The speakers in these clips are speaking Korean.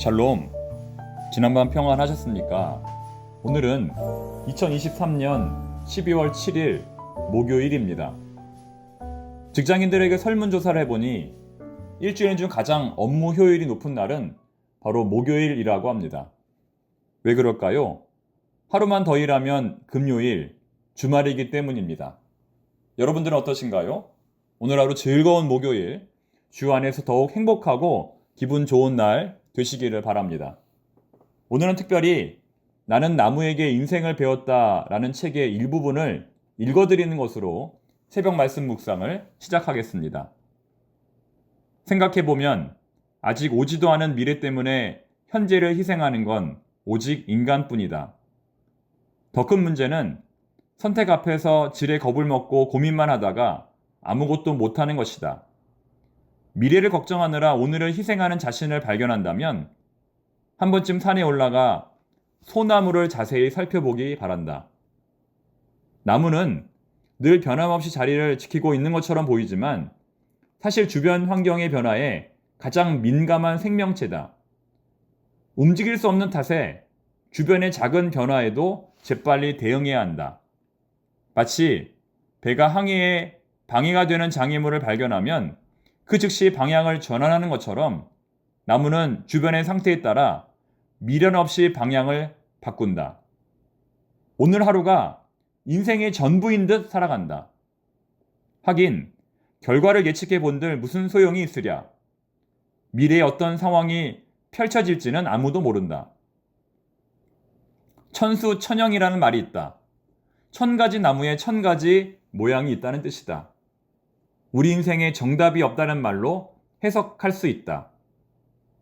샬롬, 지난밤 평안하셨습니까? 오늘은 2023년 12월 7일 목요일입니다. 직장인들에게 설문조사를 해보니 일주일 중 가장 업무 효율이 높은 날은 바로 목요일이라고 합니다. 왜 그럴까요? 하루만 더 일하면 금요일, 주말이기 때문입니다. 여러분들은 어떠신가요? 오늘 하루 즐거운 목요일, 주 안에서 더욱 행복하고 기분 좋은 날 되시기를 바랍니다. 오늘은 특별히 나는 나무에게 인생을 배웠다 라는 책의 일부분을 읽어드리는 것으로 새벽 말씀 묵상을 시작하겠습니다. 생각해보면 아직 오지도 않은 미래 때문에 현재를 희생하는 건 오직 인간뿐이다. 더 큰 문제는 선택 앞에서 지레 겁을 먹고 고민만 하다가 아무것도 못하는 것이다. 미래를 걱정하느라 오늘을 희생하는 자신을 발견한다면 한 번쯤 산에 올라가 소나무를 자세히 살펴보기 바란다. 나무는 늘 변함없이 자리를 지키고 있는 것처럼 보이지만 사실 주변 환경의 변화에 가장 민감한 생명체다. 움직일 수 없는 탓에 주변의 작은 변화에도 재빨리 대응해야 한다. 마치 배가 항해에 방해가 되는 장애물을 발견하면 그 즉시 방향을 전환하는 것처럼 나무는 주변의 상태에 따라 미련 없이 방향을 바꾼다. 오늘 하루가 인생의 전부인 듯 살아간다. 하긴 결과를 예측해 본들 무슨 소용이 있으랴. 미래의 어떤 상황이 펼쳐질지는 아무도 모른다. 천수천형이라는 말이 있다. 1000가지 나무에 1000가지 모양이 있다는 뜻이다. 우리 인생에 정답이 없다는 말로 해석할 수 있다.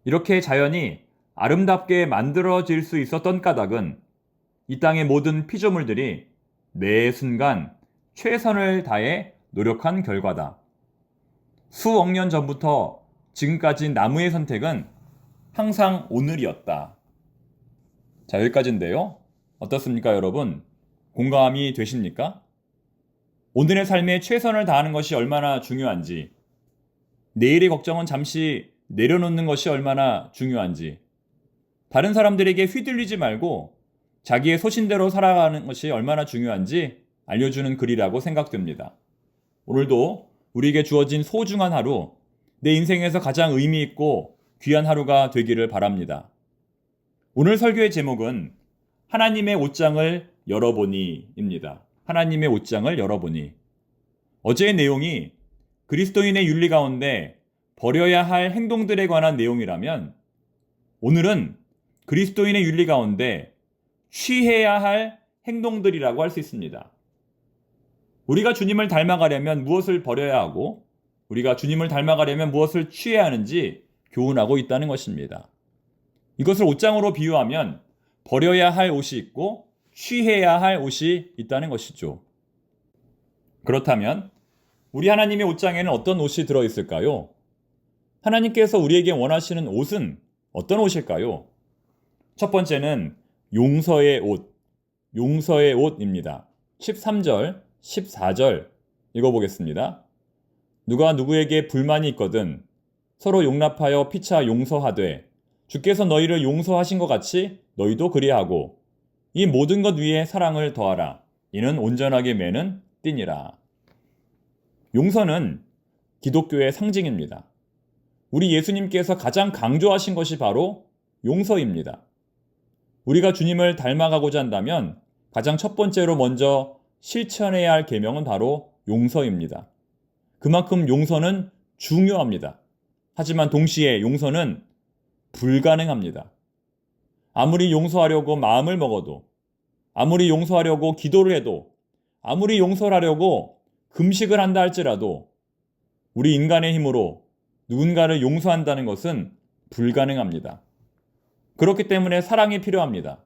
이렇게 자연이 아름답게 만들어질 수 있었던 까닭은 이 땅의 모든 피조물들이 매 순간 최선을 다해 노력한 결과다. 수억 년 전부터 지금까지 나무의 선택은 항상 오늘이었다. 자, 여기까지인데요. 어떻습니까, 여러분? 공감이 되십니까? 오늘의 삶에 최선을 다하는 것이 얼마나 중요한지, 내일의 걱정은 잠시 내려놓는 것이 얼마나 중요한지, 다른 사람들에게 휘둘리지 말고 자기의 소신대로 살아가는 것이 얼마나 중요한지 알려주는 글이라고 생각됩니다. 오늘도 우리에게 주어진 소중한 하루, 내 인생에서 가장 의미 있고 귀한 하루가 되기를 바랍니다. 오늘 설교의 제목은 하나님의 옷장을 열어보니입니다. 하나님의 옷장을 열어보니. 어제의 내용이 그리스도인의 윤리 가운데 버려야 할 행동들에 관한 내용이라면 오늘은 그리스도인의 윤리 가운데 취해야 할 행동들이라고 할 수 있습니다. 우리가 주님을 닮아가려면 무엇을 버려야 하고 우리가 주님을 닮아가려면 무엇을 취해야 하는지 교훈하고 있다는 것입니다. 이것을 옷장으로 비유하면 버려야 할 옷이 있고 취해야 할 옷이 있다는 것이죠. 그렇다면 우리 하나님의 옷장에는 어떤 옷이 들어있을까요? 하나님께서 우리에게 원하시는 옷은 어떤 옷일까요? 첫 번째는 용서의 옷, 용서의 옷입니다. 13절, 14절 읽어보겠습니다. 누가 누구에게 불만이 있거든 서로 용납하여 피차 용서하되 주께서 너희를 용서하신 것 같이 너희도 그리하고 이 모든 것 위에 사랑을 더하라. 이는 온전하게 매는 띠니라. 용서는 기독교의 상징입니다. 우리 예수님께서 가장 강조하신 것이 바로 용서입니다. 우리가 주님을 닮아가고자 한다면 가장 첫 번째로 먼저 실천해야 할 계명은 바로 용서입니다. 그만큼 용서는 중요합니다. 하지만 동시에 용서는 불가능합니다. 아무리 용서하려고 마음을 먹어도, 아무리 용서하려고 기도를 해도, 아무리 용서를 하려고 금식을 한다 할지라도 우리 인간의 힘으로 누군가를 용서한다는 것은 불가능합니다. 그렇기 때문에 사랑이 필요합니다.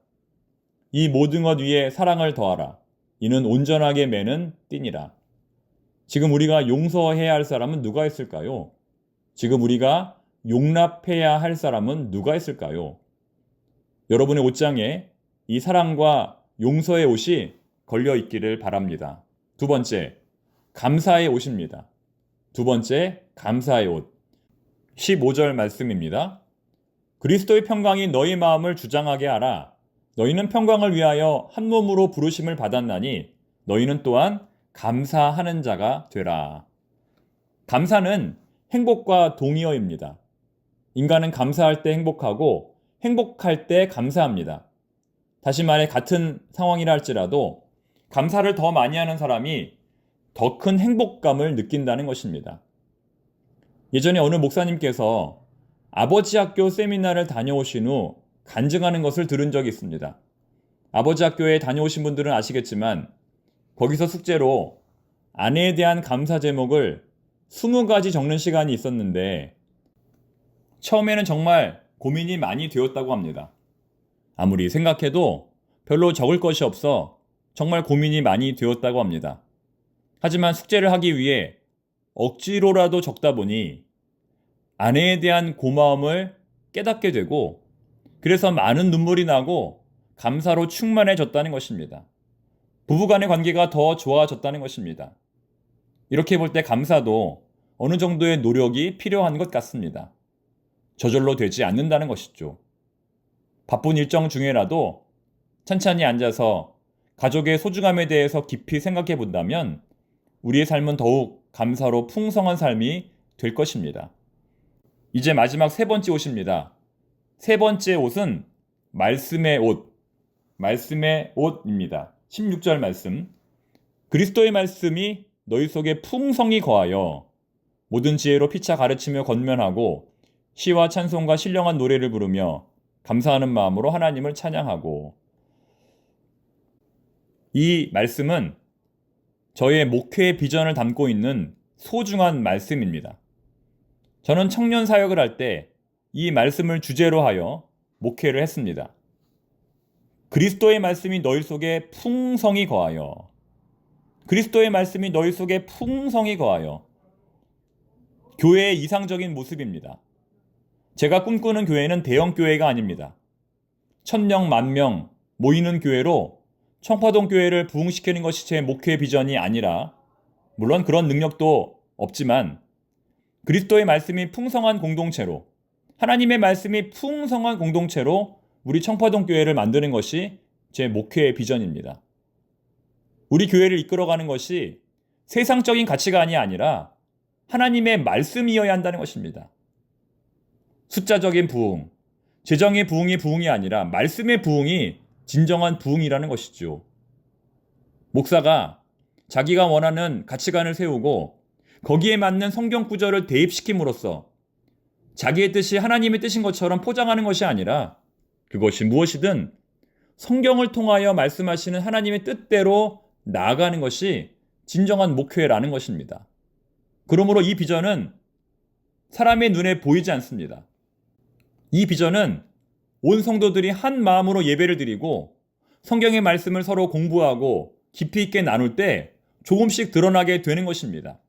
이 모든 것 위에 사랑을 더하라. 이는 온전하게 매는 띠니라. 지금 우리가 용서해야 할 사람은 누가 있을까요? 지금 우리가 용납해야 할 사람은 누가 있을까요? 여러분의 옷장에 이 사랑과 용서의 옷이 걸려 있기를 바랍니다. 두 번째, 감사의 옷입니다. 두 번째, 감사의 옷. 15절 말씀입니다. 그리스도의 평강이 너희 마음을 주장하게 하라. 너희는 평강을 위하여 한 몸으로 부르심을 받았나니 너희는 또한 감사하는 자가 되라. 감사는 행복과 동의어입니다. 인간은 감사할 때 행복하고 행복할 때 감사합니다. 다시 말해 같은 상황이라 할지라도 감사를 더 많이 하는 사람이 더 큰 행복감을 느낀다는 것입니다. 예전에 어느 목사님께서 아버지 학교 세미나를 다녀오신 후 간증하는 것을 들은 적이 있습니다. 아버지 학교에 다녀오신 분들은 아시겠지만 거기서 숙제로 아내에 대한 감사 제목을 20가지 적는 시간이 있었는데 처음에는 정말 고민이 많이 되었다고 합니다. 아무리 생각해도 별로 적을 것이 없어 정말 고민이 많이 되었다고 합니다. 하지만 숙제를 하기 위해 억지로라도 적다 보니 아내에 대한 고마움을 깨닫게 되고 그래서 많은 눈물이 나고 감사로 충만해졌다는 것입니다. 부부간의 관계가 더 좋아졌다는 것입니다. 이렇게 볼 때 감사도 어느 정도의 노력이 필요한 것 같습니다. 저절로 되지 않는다는 것이죠. 바쁜 일정 중에라도 찬찬히 앉아서 가족의 소중함에 대해서 깊이 생각해 본다면 우리의 삶은 더욱 감사로 풍성한 삶이 될 것입니다. 이제 마지막 세 번째 옷입니다. 세 번째 옷은 말씀의 옷입니다. 16절 말씀. 그리스도의 말씀이 너희 속에 풍성히 거하여 모든 지혜로 피차 가르치며 권면하고 시와 찬송과 신령한 노래를 부르며 감사하는 마음으로 하나님을 찬양하고. 이 말씀은 저의 목회의 비전을 담고 있는 소중한 말씀입니다. 저는 청년 사역을 할 때 이 말씀을 주제로 하여 목회를 했습니다. 그리스도의 말씀이 너희 속에 풍성히 거하여. 그리스도의 말씀이 너희 속에 풍성히 거하여. 교회의 이상적인 모습입니다. 제가 꿈꾸는 교회는 대형 교회가 아닙니다. 1000명, 10,000명 모이는 교회로 청파동 교회를 부흥시키는 것이 제 목회 비전이 아니라, 물론 그런 능력도 없지만 그리스도의 말씀이 풍성한 공동체로, 하나님의 말씀이 풍성한 공동체로 우리 청파동 교회를 만드는 것이 제 목회의 비전입니다. 우리 교회를 이끌어가는 것이 세상적인 가치관이 아니라 하나님의 말씀이어야 한다는 것입니다. 숫자적인 부흥, 재정의 부흥이 부흥이 아니라 말씀의 부흥이 진정한 부흥이라는 것이죠. 목사가 자기가 원하는 가치관을 세우고 거기에 맞는 성경 구절을 대입시킴으로써 자기의 뜻이 하나님의 뜻인 것처럼 포장하는 것이 아니라 그것이 무엇이든 성경을 통하여 말씀하시는 하나님의 뜻대로 나아가는 것이 진정한 목회라는 것입니다. 그러므로 이 비전은 사람의 눈에 보이지 않습니다. 이 비전은 온 성도들이 한 마음으로 예배를 드리고 성경의 말씀을 서로 공부하고 깊이 있게 나눌 때 조금씩 드러나게 되는 것입니다.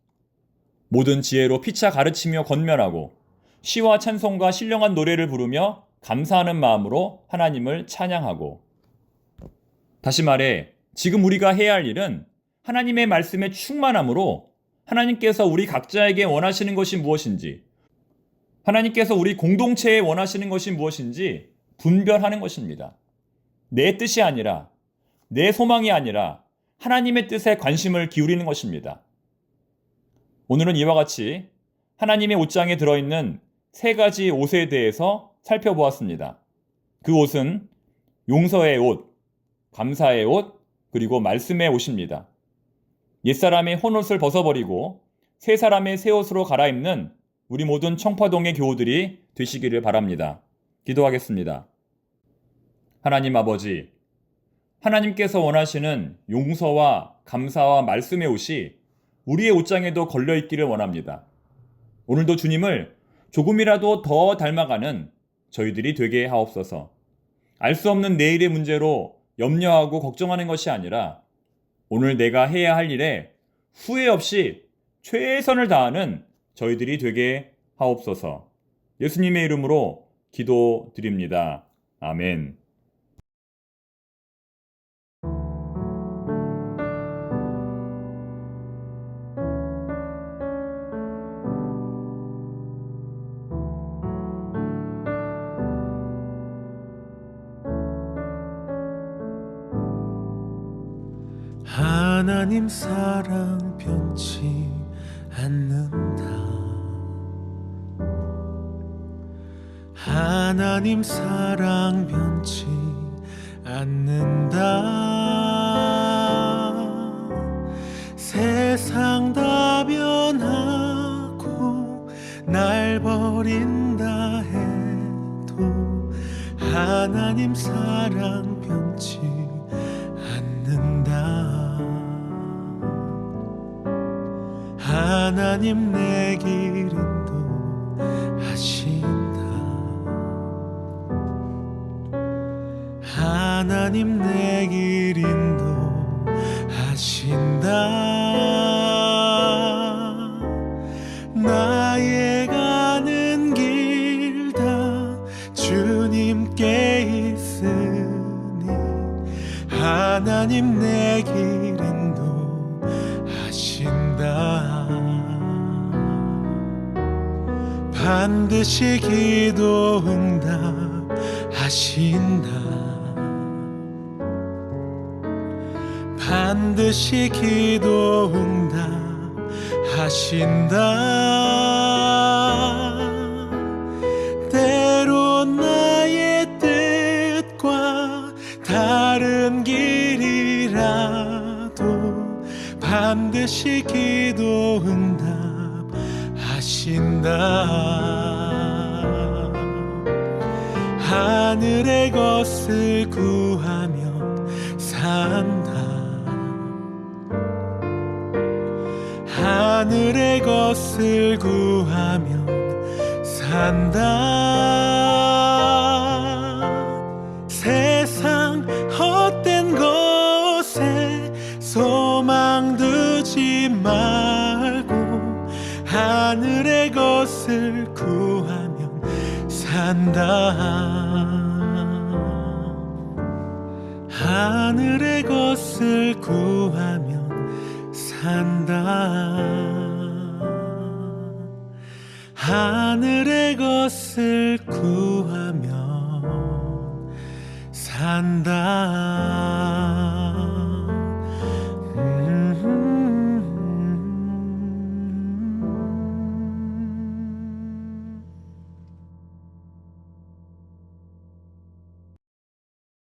모든 지혜로 피차 가르치며 권면하고 시와 찬송과 신령한 노래를 부르며 감사하는 마음으로 하나님을 찬양하고. 다시 말해 지금 우리가 해야 할 일은 하나님의 말씀에 충만함으로 하나님께서 우리 각자에게 원하시는 것이 무엇인지, 하나님께서 우리 공동체에 원하시는 것이 무엇인지 분별하는 것입니다. 내 뜻이 아니라, 내 소망이 아니라 하나님의 뜻에 관심을 기울이는 것입니다. 오늘은 이와 같이 하나님의 옷장에 들어있는 3가지 옷에 대해서 살펴보았습니다. 그 옷은 용서의 옷, 감사의 옷, 그리고 말씀의 옷입니다. 옛사람의 헌옷을 벗어버리고 새 사람의 새 옷으로 갈아입는 우리 모든 청파동의 교우들이 되시기를 바랍니다. 기도하겠습니다. 하나님 아버지, 하나님께서 원하시는 용서와 감사와 말씀의 옷이 우리의 옷장에도 걸려있기를 원합니다. 오늘도 주님을 조금이라도 더 닮아가는 저희들이 되게 하옵소서. 알 수 없는 내일의 문제로 염려하고 걱정하는 것이 아니라 오늘 내가 해야 할 일에 후회 없이 최선을 다하는 저희들이 되게 하옵소서. 예수님의 이름으로 기도드립니다. 아멘. 하나님 사랑 변치 않는다. 하나님 사랑 변치 않는다. 세상 다 변하고 날 버린다 해도 하나님 사랑 변치 않는다. 하나님 내 길 인도하신다. 하나님 내 길 인도하신다. 나의 가는 길 다 주님께 있으니 하나님 내 길 인도하신다. 반드시 기도 응답하신다. 반드시 기도 응답하신다. 때론 나의 뜻과 다른 길이라도 반드시 기도 응답하신다. 하늘의 것을 구하면 산다. 하늘의 것을 구하면 산다. 세상 헛된 것에 소망 두지 말고 하늘의 것을 구하면 산다. 하늘의 것을 구하면 산다. 하늘의 것을 구하면 산다.